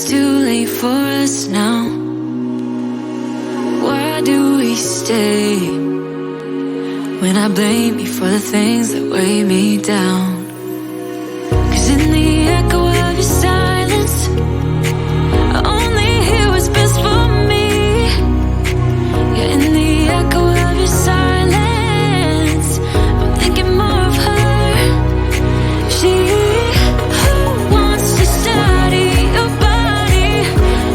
it's too late for us now. Why do we stay when I blame you for the things that weigh me down? 'Cause in the echo of your silence, I only hear what's best for me. Yeah, in the echo of your silence, I'm thinking more of her. She who wants to study your body,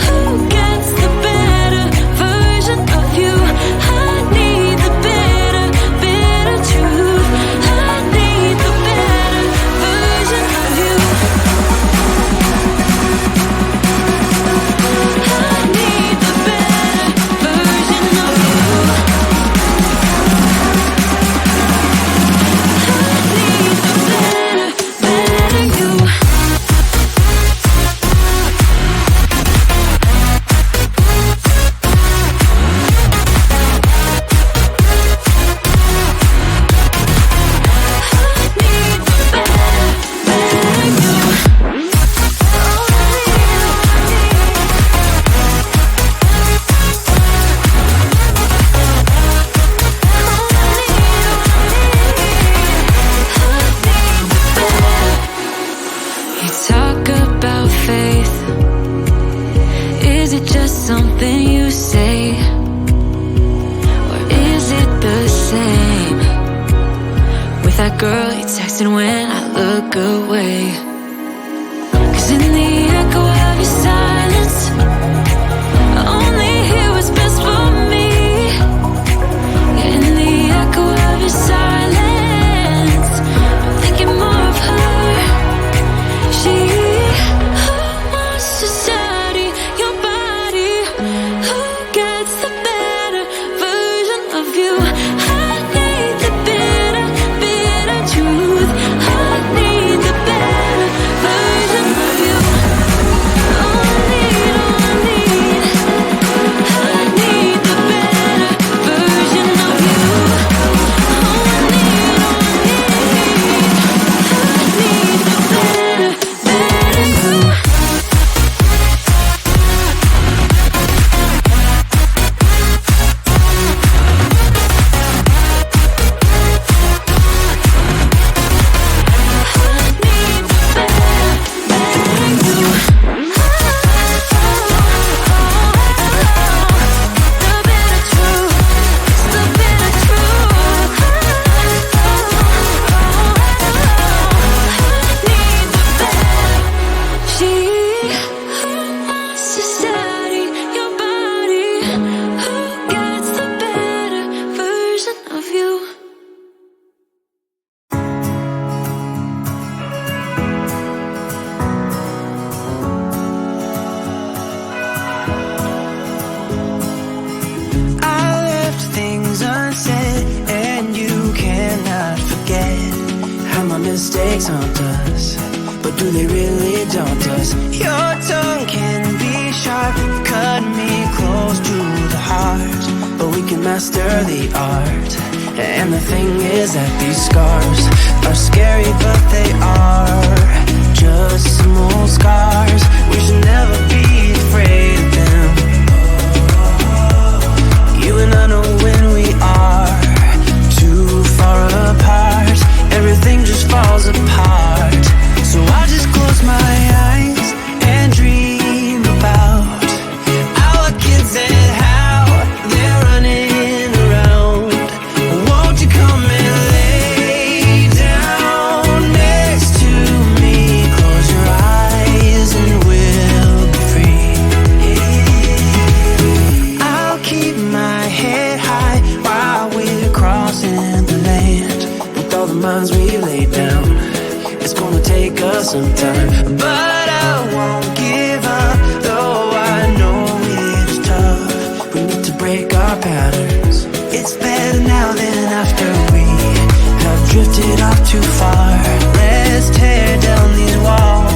who gets the better version of you. I need the better truth. I need the better version of you. I need the better version of you. I need the better you. You talk about faith. Is it just something you say? Or is it the same with that girl you texting when I look away? 'Cause in the echo of your silence, I only hear what's best for me. Yeah, in the echo of your silence, I'm thinking more of her. She who wants to study your body, who gets the better version of you. I need the better truth. I need the better version of you. Oh, I need, I need the better version of you. Oh, I need the better you. Mistakes haunt us, but do they really daunt us? Your tongue can be sharp, cut me close to the heart, but we can master the art. And the thing is that these scars are scary, but they are just some old scars. We should never be afraid of them. You and I know when we are too far apart, everything just falls apart. So I just close my eyes and dream about our kids and how they're running around. Won't you come and lay down next to me? Close your eyes and we'll be free. I'll keep my head high while we're crossing the land. All the minds we lay down, it's gonna take us some time, but I won't give up, though I know it's tough. We need to break our patterns. It's better now than after we have drifted off too far. Let's tear down these walls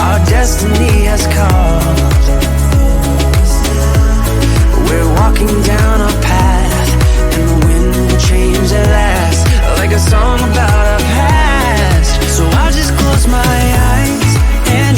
our destiny has called. We're walking down a path, and the wind will change at last, like a song about our past. So I just close my eyes and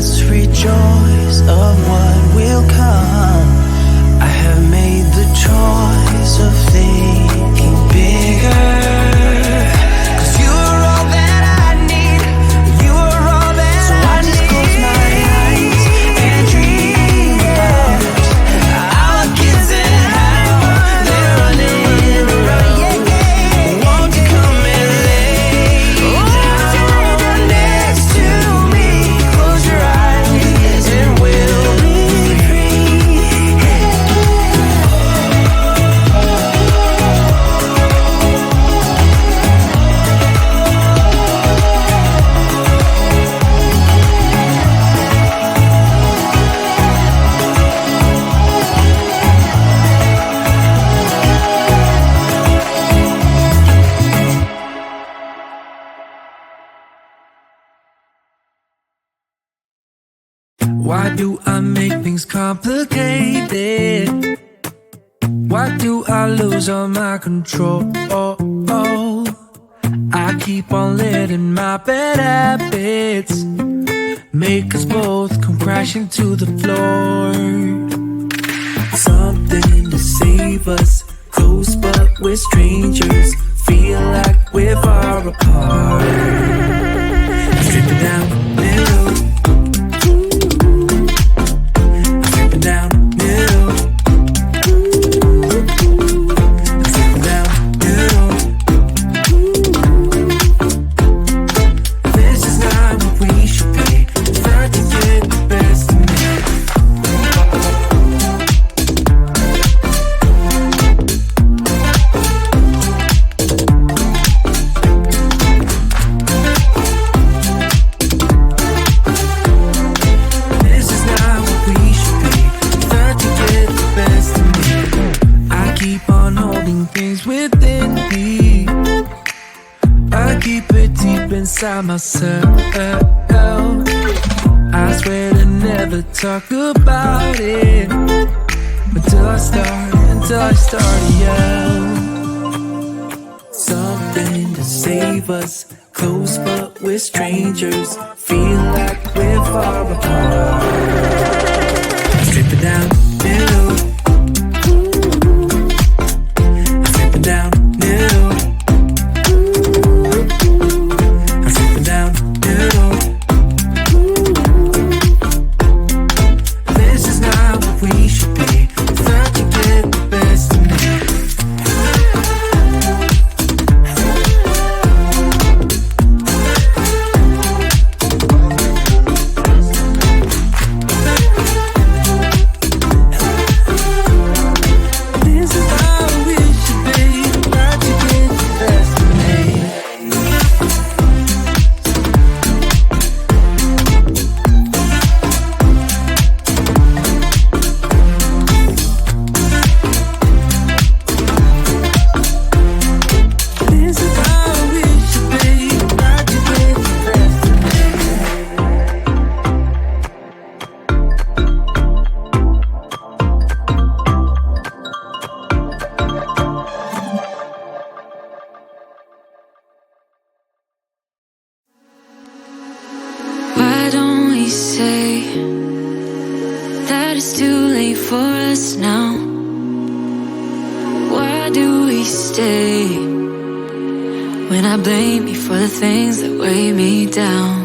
us rejoice of what will come. I have made the choice of thinking bigger. 'Cause you are all that I need. You are all that I need. So I just close my eyes and dream about our kids and how they're running around. Won't you come and lay down next to me? Close your eyes and we'll be free. Why do I make things complicated? Why do I lose all my control? I keep on letting my bad habits make us both come crashing to the floor. Something to save us, close but we're strangers. Feel like we're far apart. Stripping down middle. Down middle. Down middle. This is not what we should be. Start to get the best of me. This is not what we should be. Start to get the best of me. I keep on holding things within me. I keep it deep inside myself. I swear to never talk about it until I start to yell. Something to save us, close but we're strangers. Feel like we're far apart. Strip it down middle. Strip it down middle. Strip it down middle. This is not what we should be. Start to get the best of me. This is how we should be. Start to get the best of me. This is how we should be. Start to get the best of me. Why don't we say that it's too late for us now? Why do we stay when I blame you for the things that weigh me down?